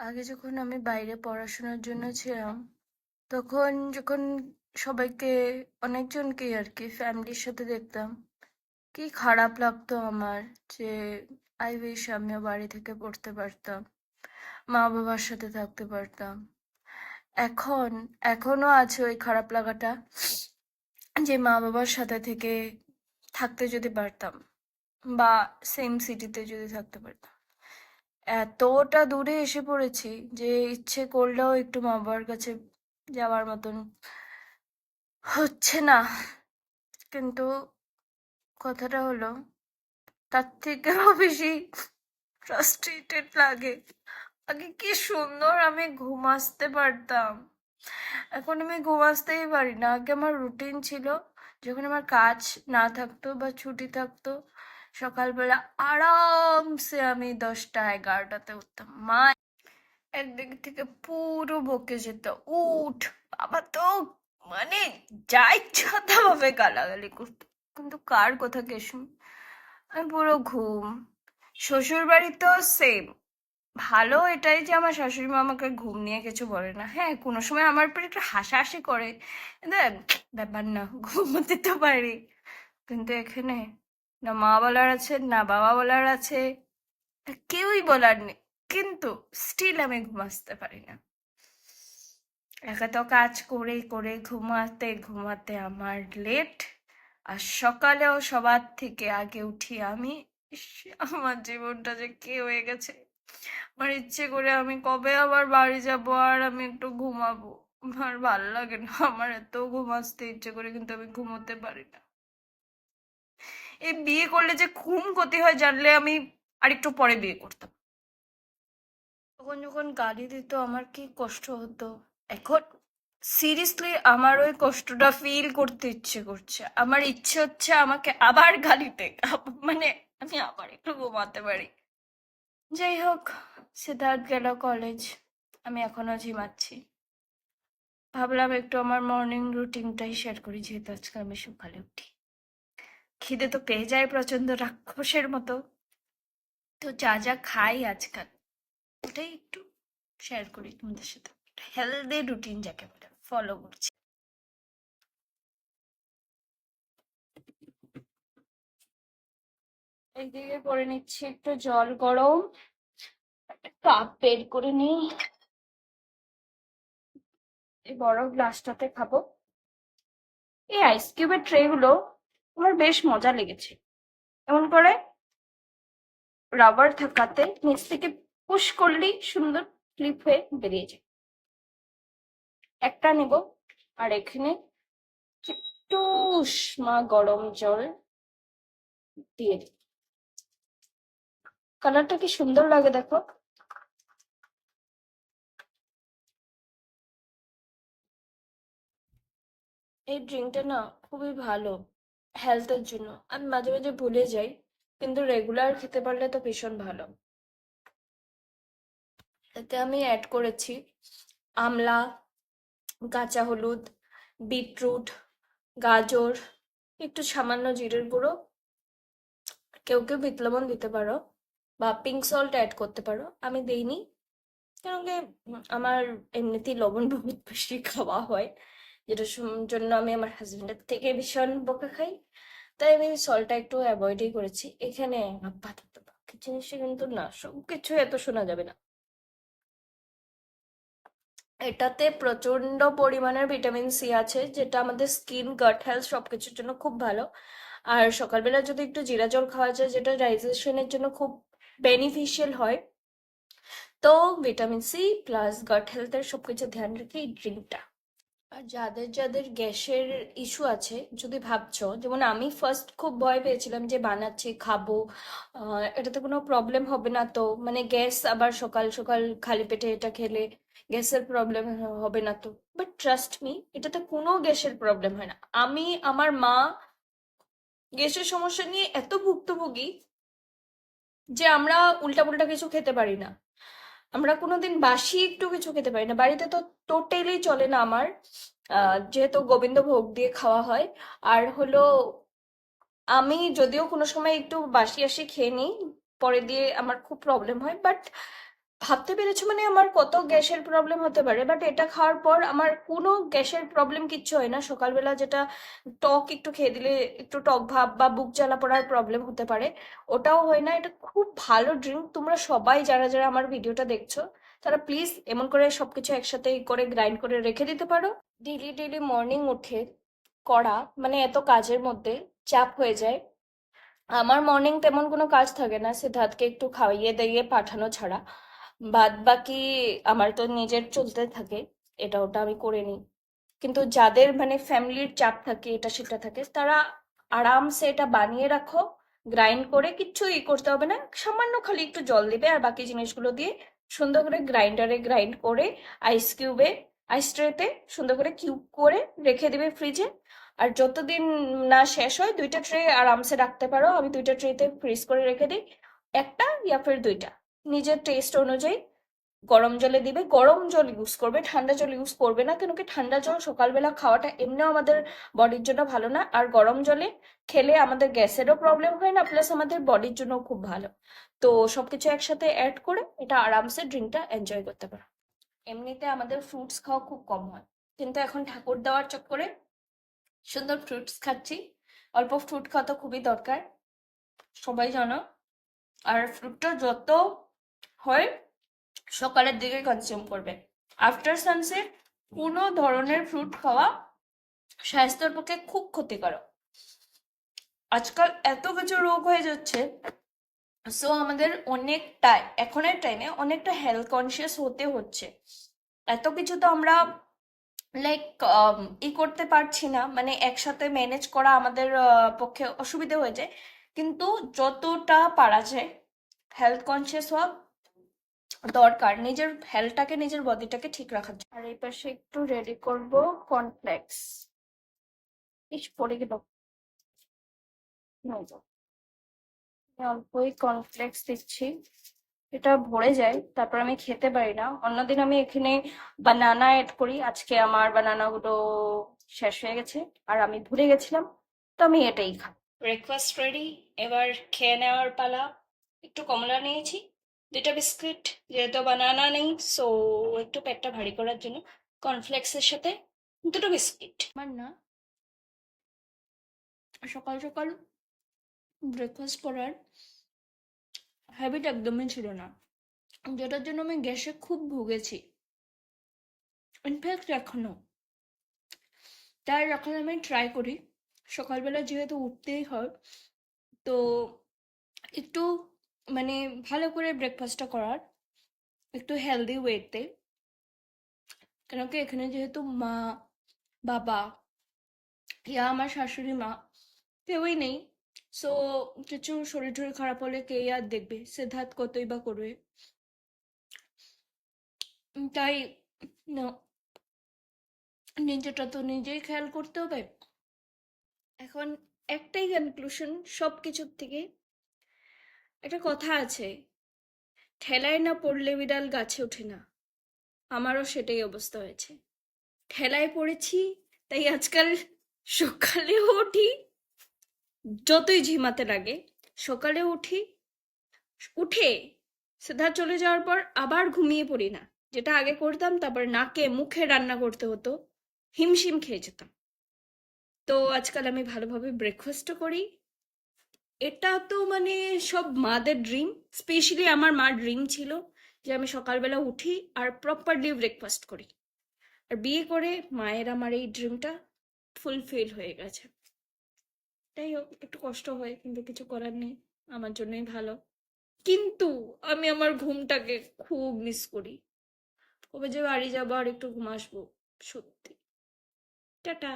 আগে যখন আমি বাইরে পড়াশোনার জন্য ছিলাম, তখন যখন সবাইকে, অনেকজনকে আর কি ফ্যামিলির সাথে দেখতাম, কি খারাপ লাগতো আমার, যে আই উইশ আমিও বাড়ি থেকে পড়তে পারতাম, মা বাবার সাথে থাকতে পারতাম। এখন এখনো আছে ওই খারাপ লাগাটা, যে মা বাবার সাথে থেকে থাকতে যদি পারতাম, বা সেম সিটিতে যদি থাকতে পারতাম। এতটা দূরে এসে পড়েছি যে ইচ্ছে করলেও একটু মা বাবার কাছে যাওয়ার মতন হচ্ছে না। কিন্তু কথাটা হলো, তার থেকেও বেশি ফ্রাস্ট্রেটেড লাগে। আগে কি সুন্দর আমি ঘুম আসতে পারতাম, এখন আমি ঘুম আসতেই পারি না। আগে আমার রুটিন ছিল, যখন আমার কাজ না থাকতো বা ছুটি থাকতো, সকালবেলা আরামসে আমি 10টা 11টাতে উঠতাম। মা একদিক থেকে পুরো বকে যেত, উঠ বাবা, তো মানে যা ইচ্ছা তা ভাবে গালাগালি করতো, কিন্তু কার কথা কে শুন। আমি পুরো ঘুম। শ্বশুর বাড়িতেও সেম। ভালো এটাই যে আমার শাশুড়ি মা আমাকে ঘুম নিয়ে কিছু বলে না। হ্যাঁ, কোনো সময় আমার উপর একটু হাসাহাসি করে, কিন্তু ব্যাপার না, ঘুমোতে তো পারি। কিন্তু এখানে না মা বলার আছে, না বাবা বলার আছে, কেউই বলার নেই, কিন্তু স্টিল আমি ঘুম আসতে পারি না। একা তো কাজ করে করে ঘুমাতে ঘুমাতে আমার লেট, আর সকালেও সবার থেকে আগে উঠি আমি। ইস, আমার জীবনটা যে কি হয়ে গেছে। আমার ইচ্ছে করে আমি কবে আবার বাড়ি যাব আর আমি একটু ঘুমাবো। আমার ভাল লাগে না, আমার এত ঘুম আসতে ইচ্ছে করে, কিন্তু আমি ঘুমোতে পারি না। এই বিয়ে করলে যে ঘুম ক্ষতি হয় জানলে আমি আরেকটু পরে বিয়ে করতাম। তখন যখন গালি দিত আমার কি কষ্ট হতো। এখন সিরিয়াসলি আমার ওই কষ্টটা ফিল করতে ইচ্ছে করছে, আমার ইচ্ছে হচ্ছে আমাকে আবার গালিতে মানে আমি আবার একটু ঘুমাতে পারি। যাই হোক, সিদ্ধার্থ গেল কলেজ, আমি এখনো ঝিমাচ্ছি। ভাবলাম একটু আমার মর্নিং রুটিনটাই শেয়ার করি, যেহেতু আজকে আমি সকালে উঠি। খিদে তো পেয়ে যায় প্রচন্ড রাক্ষসের মতো, তো যা যা খাই আজকাল ওটাই একটু শেয়ার করি তোমাদের সাথে। হেলদি রুটিন যাকে বলে ফলো করছি। এইদিকে করে নিচ্ছি একটু জল গরম, কাপ বের করে নিই, এই বড় গ্লাসটাতে খাবো। এই আইস কিউবের ট্রে গুলো আমার বেশ মজা লেগেছে। এমন করে রাবার থাকাতে নিচ থেকে পুশ করলেই সুন্দর ক্লিপ হয়ে বেরিয়ে যায়। একটা নেব, আর এখানে একটু উষ্মা গরম জল দিয়ে দিই। কালারটা কি সুন্দর লাগে দেখো। এই ড্রিঙ্কটা না খুবই ভালো হেলথের জন্য। আমি মাঝে মাঝে ভুলে যাই, কিন্তু রেগুলার খেতে পারলে তো ভীষণ ভালো। এতে আমি অ্যাড করেছি আমলা, কাঁচা হলুদ, বিটরুট, গাজর, একটু সামান্য জিরের গুঁড়ো, কেউ কেউ বিট লবণ দিতে পারো বা পিঙ্ক সল্ট অ্যাড করতে পারো। আমি দেইনি, কারণ কি আমার এমনিতেই লবণ বহুত বেশি খাওয়া হয়, যেটার জন্য আমি আমার হাজবেন্ডের থেকে ভীষণ বকা খাই। তাই আমি সল্টটা একটু অ্যাভয়েডই করেছি এখানে। আপাতত বাকি জিনিসে কিন্তু না, সবকিছু এত শোনা যাবে না। এটাতে প্রচন্ড পরিমাণের ভিটামিন সি আছে, যেটা আমাদের স্কিন, গাট হেলথ সবকিছুর জন্য খুব ভালো। আর সকালবেলা যদি একটু জিরা জল খাওয়া যায়, যেটা ডাইজেশনের জন্য খুব বেনিফিশিয়াল হয়। তো ভিটামিন সি প্লাস গাট হেলথের সবকিছু ধ্যান রেখে এই ড্রিঙ্কটা। আর যাদের যাদের গ্যাসের ইস্যু আছে, যদি ভাবছো, যেমন আমি ফার্স্ট খুব ভয় পেয়েছিলাম যে বানাচ্ছি খাবো, এটাতে কোনো প্রবলেম হবে না তো, মানে গ্যাস আবার সকাল সকাল খালি পেটে এটা খেলে গ্যাসের প্রবলেম হবে না তো। বাট ট্রাস্ট মি, এটাতে কোনো গ্যাসের প্রবলেম হয় না। আমি, আমার মা গ্যাসের সমস্যা নিয়ে এত ভুক্তভোগী যে আমরা উল্টা কিছু খেতে পারি না। আমরা কোনোদিন বাসি একটু কিছু খেতে পারি না, বাড়িতে তো টোটালি চলে না আমার। যেহেতু গোবিন্দভোগ দিয়ে খাওয়া হয়। আর হলো, আমি যদিও কোনো সময় একটু বাসি আসি খেয়ে নিই, পরে দিয়ে আমার খুব প্রবলেম হয়, বাট ভাবতে পেরেছো মানে আমার কত গ্যাসের প্রবলেম হতে পারে, বাট এটা খাওয়ার পর আমার কোনো গ্যাসের প্রবলেম কিচ্ছু হয় না। সকালবেলা যেটা টক একটু খেয়ে দিলে একটু টক ভাব বা বুক জ্বালা পড়ার প্রবলেম হতে পারে, ওটাও হয় না। এটা খুব ভালো ড্রিঙ্ক। তোমরা সবাই যারা যারা আমার ভিডিওটা দেখছো তারা প্লিজ এমন করে সবকিছু একসাথে করে গ্রাইন্ড করে রেখে দিতে পারো। ডেলি ডেলি মর্নিং উঠে করা মানে এত কাজের মধ্যে চাপ হয়ে যায়। আমার মর্নিং তেমন কোনো কাজ থাকে না সিদ্ধার্থকে একটু খাইয়ে দাইয়ে পাঠানো ছাড়া। বাদ বাকি আমার তো নিজের চলতে থাকে, এটা ওটা আমি করে নিই। কিন্তু যাদের মানে ফ্যামিলির চাপ থাকে, এটা সেটা থাকে, তারা আরামসে এটা বানিয়ে রাখো। গ্রাইন্ড করে কিচ্ছু করতে হবে না, সামান্য খালি একটু জল দিবে আর বাকি জিনিসগুলো দিয়ে সুন্দর করে গ্রাইন্ডারে গ্রাইন্ড করে আইস কিউবে আইস ট্রেতে সুন্দর করে কিউব করে রেখে দিবে ফ্রিজে। আর যতদিন না শেষ হয় 2টা ট্রে আরামসে রাখতে পারো। আমি 2টা ট্রেতে ফ্রিজ করে রেখে দিই, একটা ইয়া ফির 2টা, নিজের টেস্ট অনুযায়ী। গরম জলে দিবে, গরম জল ইউজ করবে, ঠান্ডা জল ইউজ করবে না, কেন কি ঠান্ডা জল সকালবেলা খাওয়াটা এমনিও আমাদের বডির জন্য ভালো না। আর গরম জলে খেলে আমাদের গ্যাসেরও প্রবলেম হয় না, প্লাস আমাদের বডির জন্য খুব ভালো। তো সবকিছু একসাথে অ্যাড করে এটা আরামসে ড্রিঙ্কটা এনজয় করতে পারো। এমনিতে আমাদের ফ্রুটস খাওয়া খুব কম হয়, কিন্তু এখন ঠাকুর দেওয়ার চক্করে সুন্দর ফ্রুটস খাচ্ছি। অল্প ফ্রুট খাওয়া তো খুবই দরকার, সবাই জানো। আর ফ্রুটটা যত হয় সকালের দিকে কনজিউম করবে। আফটার সানসেট কোনো ধরনের ফ্রুট খাওয়া স্বাস্থ্যের পক্ষে খুব ক্ষতিকারক। আজকাল এত কিছু রোগ হয়ে যাচ্ছে, সো আমাদের অনেকটা এখনের টাইমে অনেকটা হেলথ কনসিয়াস হতে হচ্ছে। এত কিছু তো আমরা লাইক করতে পারছি না, মানে একসাথে ম্যানেজ করা আমাদের পক্ষে অসুবিধা হয়ে যায়। কিন্তু যতটা পারা যায় হেলথ কনসিয়াস হওয়া দরকার, নিজের হেলথটাকে নিজের বডিটাকে ঠিক রাখার জন্য। আর এই পাশে একটু রেডি করব কর্নফ্লেক্স। ইস পড়ে গেল। নয় তো। আমি অল্পই কর্নফ্লেক্স দিচ্ছি, এটা ভরে যায় তারপর আমি খেতে পারি না। অন্যদিন আমি এখানে বানানা এড করি, আজকে আমার বানানাগুলো শেষ হয়ে গেছে আর আমি ভুলে গেছিলাম, তো আমি এটাই খাই। ব্রেকফাস্ট রেডি, এবার খেয়ে নেওয়ার পালা। একটু কমলা নিয়েছি, 2টা বিস্কিট, যেহেতু বানানা নেই সো একটু পেটটা ভারী করার জন্য কর্নফ্লেক্সের সাথে 2টো বিস্কিট। আমার না সকাল সকাল ব্রেকফাস্ট করার হ্যাবিট একদমই ছিল না, যেটার জন্য আমি গ্যাসে খুব ভুগেছি, ইনফ্যাক্ট এখনো। তাই এখন আমি ট্রাই করি সকালবেলা যেহেতু উঠতেই হয়, তো একটু মানে ভালো করে ব্রেকফাস্টটা করার, একটু হেলদি ওয়েতে। কেন কি এখানে যেহেতু মা, বাবা, ইয়া আমার শাশুড়ি মা কেউই নেই, সো কিছু শরীর টরীর খারাপ হলে কে আর দেখবে, সিদ্ধার্থ কতই বা করবে। তাই না, নিজেটা তো নিজেই খেয়াল করতে হবে। এখন একটাই কনক্লুশন সব কিছুর থেকে, একটা কথা আছে, ঠেলায় না পড়লে বিড়াল গাছে ওঠে না। আমারও সেটাই অবস্থা হয়েছে, ঠেলায় পড়েছি। তাই আজকাল সকালে উঠি, যতই ঝিমাতে লাগে সকালে উঠি, উঠে সিধা চলে যাওয়ার পর আবার ঘুমিয়ে পড়ি না, যেটা আগে করতাম। তারপর নাকে মুখে রান্না করতে হতো, হিমশিম খেয়ে যেতাম। তো আজকাল আমি ভালোভাবে ব্রেকফাস্টও করি। এটা তো মানে সব মাদের ড্রিম, স্পেশালি আমার মার ড্রিম ছিল যে আমি সকালবেলা উঠি আর প্রপারলি ব্রেকফাস্ট করি। আর বিয়ে করে মায়ের আমার এই ড্রিমটা ফুলফিল হয়ে গেছে। যাই হোক, একটু কষ্ট হয় কিন্তু কিছু করার নেই, আমার জন্যই ভালো। কিন্তু আমি আমার ঘুমটাকে খুব মিস করি। কবে যে বাড়ি যাবো আর একটু ঘুম আসবো, সত্যি। টাটা।